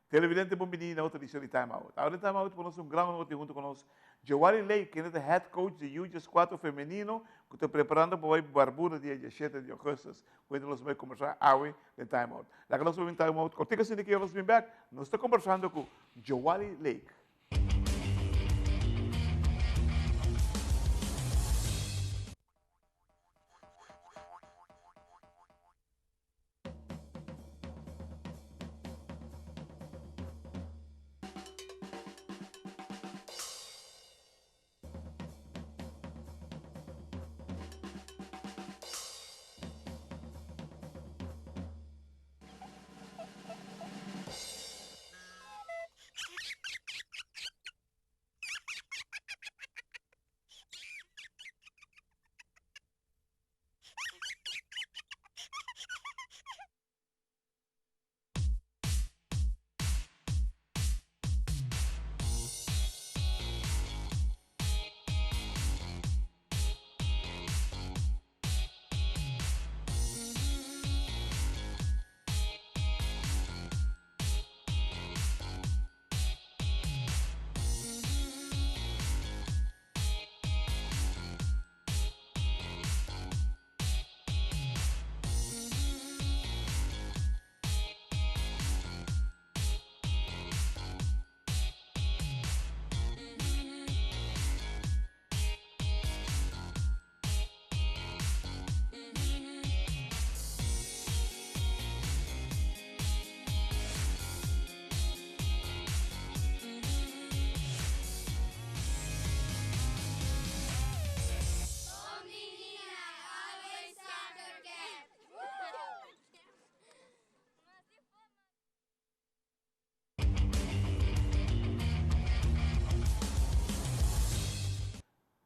Televidente bom menino, outra edição de Time Out. Ahora em Time Out, conosco um grande noite junto conosco. Giovanni Lei, que é o head coach de U4 feminino, que está preparando para o Barbuda dia 17 de agosto, quando nós vamos começar a ver o Time Out. Lá que nós vamos em Time Out, cortico assim que nós vamos back, nós estamos conversando com Giovanni Lei.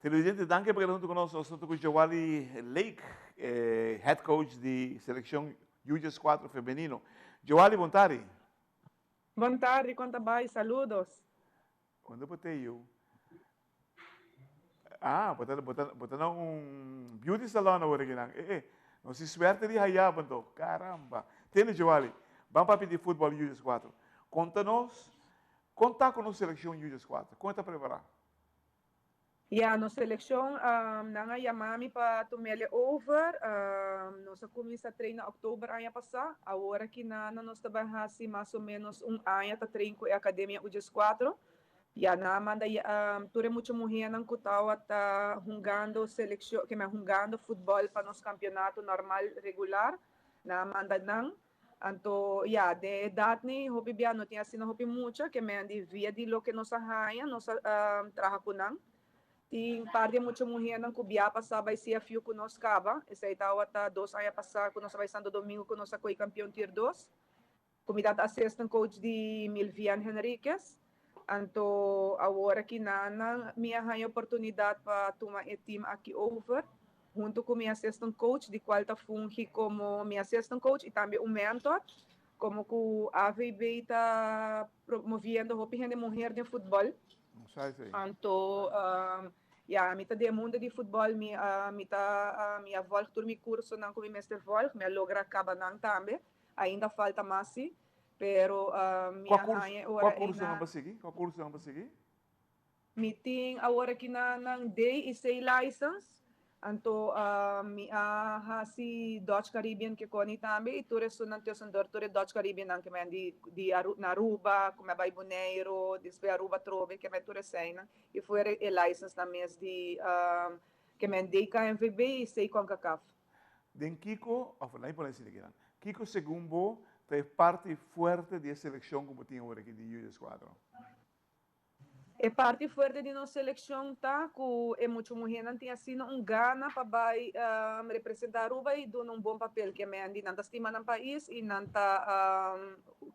Televidente, danke por junto conosco. Nós estamos com Giovanni Lake, head coach de seleção U4 feminino. Giovanni, boa tarde. Boa tarde, conta bem, saludos. Quando botei eu? Botando um beauty salon agora aqui, não se suerte de raiar, então, caramba. Tem, Giovanni, vamos para pedir futebol U4. Conta-nos, conta com a seleção U4, conta preparar. No seleção, nanga yamami para tomar over, nós começamos a treinar em outubro ano passado, agora que nós trabalhamos mais ou menos ano para treinar com a academia U4. Na manda ture muito mulher não cutava tá jogando seleção, que me jogando futebol para nos campeonato normal regular, na manda não. Então, de idade ni hopi bia não tinha assim hopi muito, que me andi via de lo que nos arranha, nos trabalha com não. Tem parte muito mulher não cubia passava e se a fio com nós cava, esse aí tava tá 2 anos passar com nós vai Santo Domingo com nós foi campeão tier 2. Comida assistant coach de Milvian Henriquez. Então, agora que minha ganha oportunidade para tomar o time aqui over, junto com minha assistant coach, de qual está fungi como minha assistant coach e também um mentor, como que a AVB está promovendo a opinião de mulher de futebol. Então, a mita de mundo de futebol, minha volta por meu curso não como mestre volta, minha logra acaba não também, ainda falta mais, pero minha ganha qual curso não vai seguir? Qual curso não vai seguir? Meeting agora que na day is a license, então si Dutch Caribbean que koni também e tudo isso não tem sendor tudo Dutch Caribbean não que me de na Aruba, como vai Bonaire, despe Aruba trove que me tudo cena e foi a license na mês de que me de KMVB e sei com CACAF. Den Kiko, lá por assim aqui, Kiko segundo é parte forte da seleção como tinha agora aqui de U4. É parte forte de nossa seleção, tá? Que é muito mulher não tem assim gana para representar Aruba e dar um bom papel que me andi não estima no país e não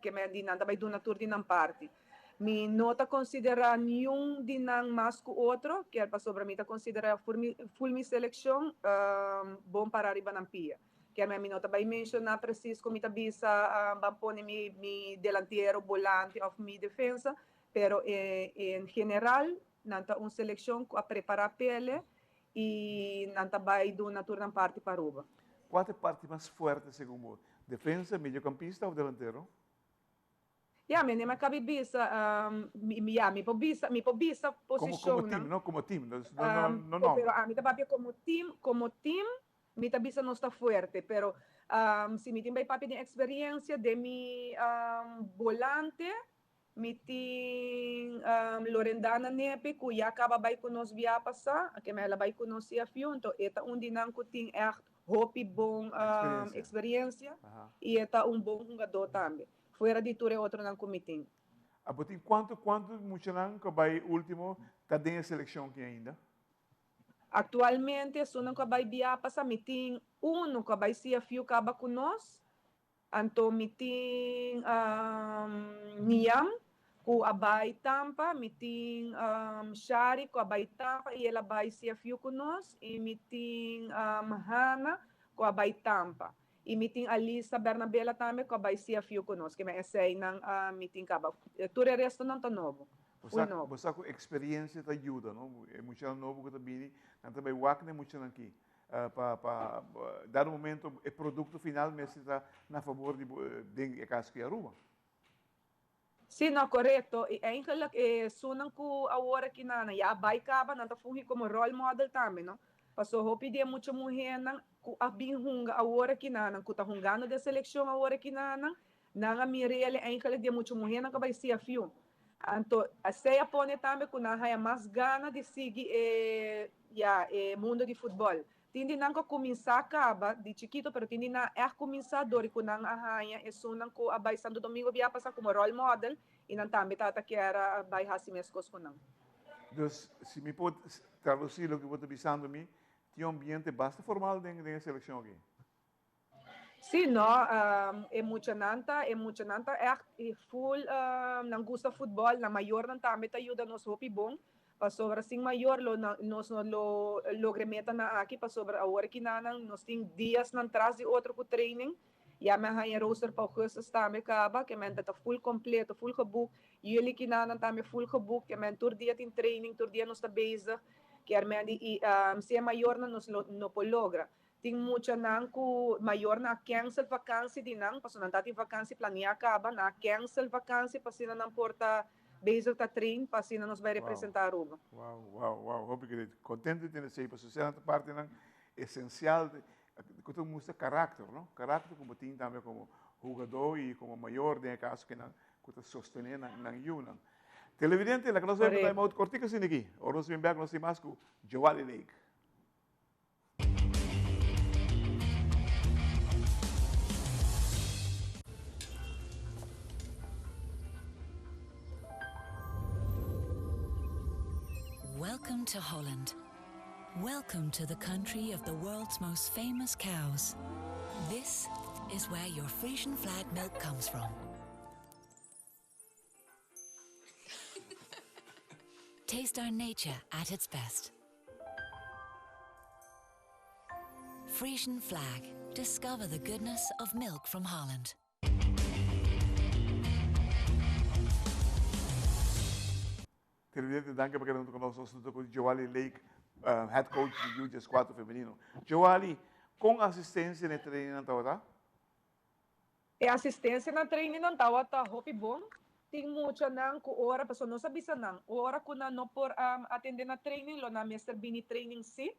que me andi não vai dar na tour de não parte. Me nota considerar nenhum de não mais que outro, que é para sobre mim considerar full mi seleção bom para arriba na pia. Que a minha nota vai mencionar preciso como está bisa pone mi delantero, volante of mi defensa. Pero en general, nanta uma seleção a preparar pele e nanta vai do na turna parte para Aruba. Qual é a parte mais forte, segundo você? Defesa, mediocampista ou delantero? Yeah, me nema kabibisa, yeah, mi pobisa Como posisyon team, ng, não como team, não nome. pero mi tapapi como team, mi tabisa no está fuerte, pero si mi timbay papi de experiencia de mi volante, mi ting Lorendana Nepe, kuya kababay ko nos via pasa, que me labay ko nos siya fiyon, to eta undi nang ko ting echt hopi bong Experiência. experiência, Aham. e eta bom jogador também. Fuera de ture outro nang kumiting. Abotin, quanto Muchanan que vai último, tá dentro da seleção aqui ainda? Actualmente, sunang kabay biya pa sa meeting, uno kabay siya few kaba kunos, anto meeting niyam, ku abay tampa, meeting shari ku abay tampa, iyela bay siya few kunos, i meeting hana ku abay tampa. I meeting Alisa Bernabela também ku abay siya few kunos, que may essay ng meeting kaba. Ture resto ng tanobo. Você com experiência te ajuda, não? É muito novo que também, não também o nem muito aqui. Para dar um momento, o produto final mas está na favor de caso que arruma. Sim, não, correto. E eigenlijk sunang ko awara kinana, ya bay ka ba nanta fungi como role model também, não? Paso hopi dia mucho mulher nang ku abing hunga awara kinana, ku ta hungano de seleção awara kinana, nanga mirele eigenlijk dia mucho mulher nang kabay siya fiu. Anto, sei apone também ku na haya mais gana de seguir mundo de futebol. Tindi nang ko começar acaba de chiquito, pero tindi na começador e kunang ahaya e sunang ko abay Santo Domingo via passar como role model e nang tambi tata que era abay hasimeskos kunang. Dus, se me pode traduzir o que você está pensando a mim, tinha um ambiente bastante formal dentro da seleção aqui. Sim, no, emocionante, é full nang gusta futebol, na maior nang tambi ajuda nos hopi bom. Pa sobra sing maior nos lo logremeta na aqui pa sobra agora que nanang nos ting dias nan tras de outro com training ya me hanya roster pa augustus também acaba que men tá full completo full geboek jullie que nanang também full geboek que men tur dia tin training tur dia nos tá bezig que men di se maior na nos no logra ting mucha nang ku maior na cancel vakansie di nang paso nan tati vakansie plania acaba na cancel vakansie pasina nan porta bezig tá train pasina nos vai representar Aruba. Uau. Obrigado. Contente de ter esse aí, porque é parte essencial que tu mostra caráter, não? Caráter como tem também como jogador e como maior, de caso que não que sostener na Yuna. Televidente, la que nós vemos na cortica assim aqui. Ou nós vemos nós temos com Joali Lake. Welcome to Holland. Welcome to the country of the world's most famous cows. This is where your Frisian flag milk comes from. Taste our nature at its best. Frisian flag. Discover the goodness of milk from Holland. Televidente, danke por estar conosco com Joali Lake, head coach do U14 feminino. Joali, com assistência no treinamento agora? É assistência na treinamento tá hopi bom. Tem muita nang ku ora pessoa não sabe nang. Ora ku na no por atender na training lo na Mr. Bini training si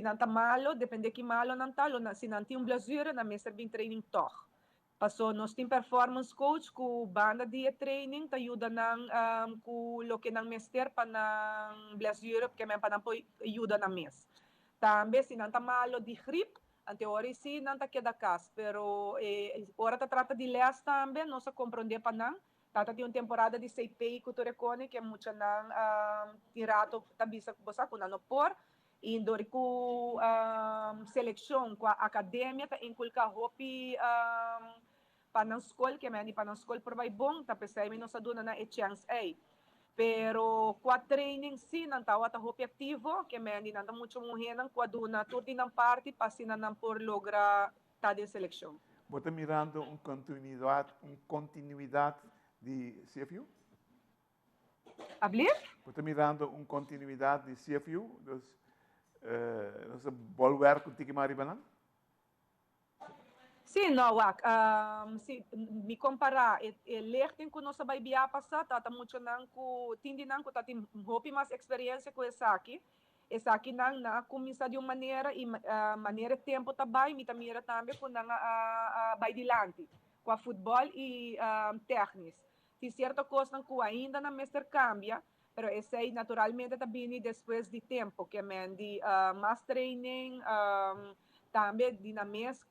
nanta malo, depende que malo nanta lo na si nanti blessure na Mr. Bini training toch. Paso nos team performance coach ku banda dia training ta ajuda nang ku lo que nang mester pa nang blessure que men pa nang po ajuda na mes. Tambe si nanta malo di grip, ante ora si nanta queda cas, pero ora ta trata de leas tambe, não se compreender pa nang. Tata tem uma temporada de CPI que tu recone que muita nang tirato tabisa bosa ku nano por indori ku seleção com a academia ta inculca hopi panang school que mani panang school por vai bom ta pesai menos aduna na chance ai pero qua training sim não tawa ta hopi ativo que mani nanta muito mulher não qua duna turdi nan parte pasina nan por logra ta de seleção. Você mirando continuidade de CFU? Abrir? Você mirando continuidade de CFU, dos bolwerk que tem que maribanan? Sim, não, se me comparar, lertem com nossa baibia passar, tá muito não com tindi não com tá tem hopi mais experiência com essa aqui não na começa de uma maneira e maneira tempo também, me também também com não a baidilante, com a futebol e técnicos. Tem certa coisa que ainda não mestre cambia, pero esse aí naturalmente também depois de tempo que mendi mais training também dinamês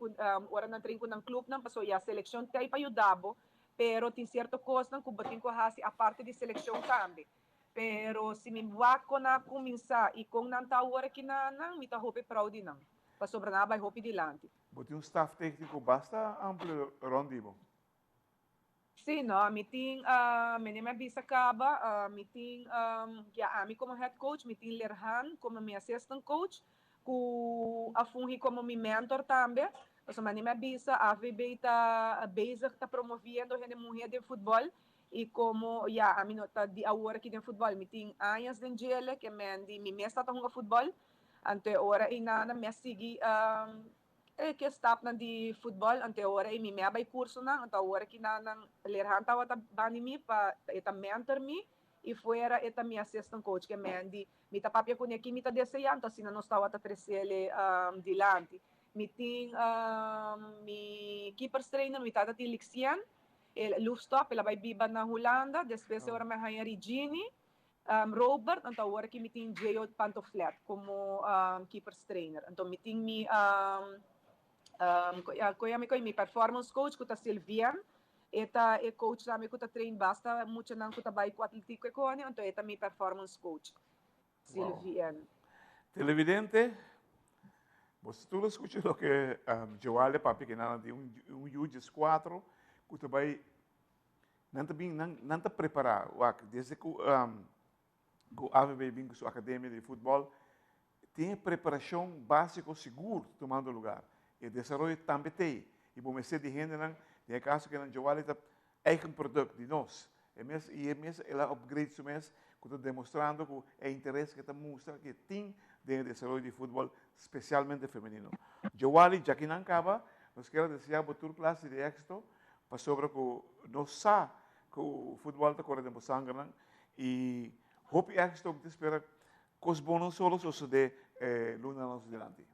ora na treino ng club nang paso ya seleksyon tay pa yudabo pero tin cierto cost nang kubatin ko hasi a parte de seleksyon também pero si mimwa ko na kuminsa e kung nang tawara kinanang mita hope proud nang pa sobra na bay hope dilante. Bote um staff técnico basta amplo rondibo. Sim, no, meeting, menina bisa acaba, meeting, ya ami como head coach, meeting Lerhan como minha assistant coach, ku afungi como mi mentor também. Então, menina bisa, a VB tá bezig tá promovendo a mulher de futebol e como ya ami nota di agora aqui de futebol, meeting anos de gele que mendi mi mesta tá jogando futebol, ante ora ina na me sigi que stop na di futebol ante ora e mi me abay kurso na ante ora que na nang lerhan tawa ta bani mi pa eta mentor mi e fuera eta mi assistant coach que mendi mi ta papia kunya kimi ta deseyan ta sina nos tawa ta tresele dilante mi ting mi keeper trainer mi tata ti Lixian el Lufstop ela vai biba na Holanda después ora me haya Regini Robert ante ora que mi ting J.O. Pantoflet como keeper trainer então mi ting mi kuya mi performance coach kuta Silvian eta e coach nami kuta train basta mucho nang kuta bay ko atletico ko ani anto eta mi performance coach Silvian. Wow. Televidente, você tudo escuta o que Joale papi que nada de UGS 4 kuta bay nanta bem nanta preparar desde que o AVB vem com sua academia de futebol tem preparação básica seguro tomando lugar. E desenvolver também tem. E bom, mas de gente não, tem caso que não jogar é eigen produto de nós. E mesmo ela upgrade isso mesmo, que estou demonstrando que é interesse que está mostrando que tem de desenvolver de futebol, especialmente feminino. Joali, já que não acaba, nós queremos desejar uma tour classe de êxito, para sobre que nós sabemos que o futebol está correndo por sangue, e hope êxito que te espera, coisas boas não só de Luna nos delante.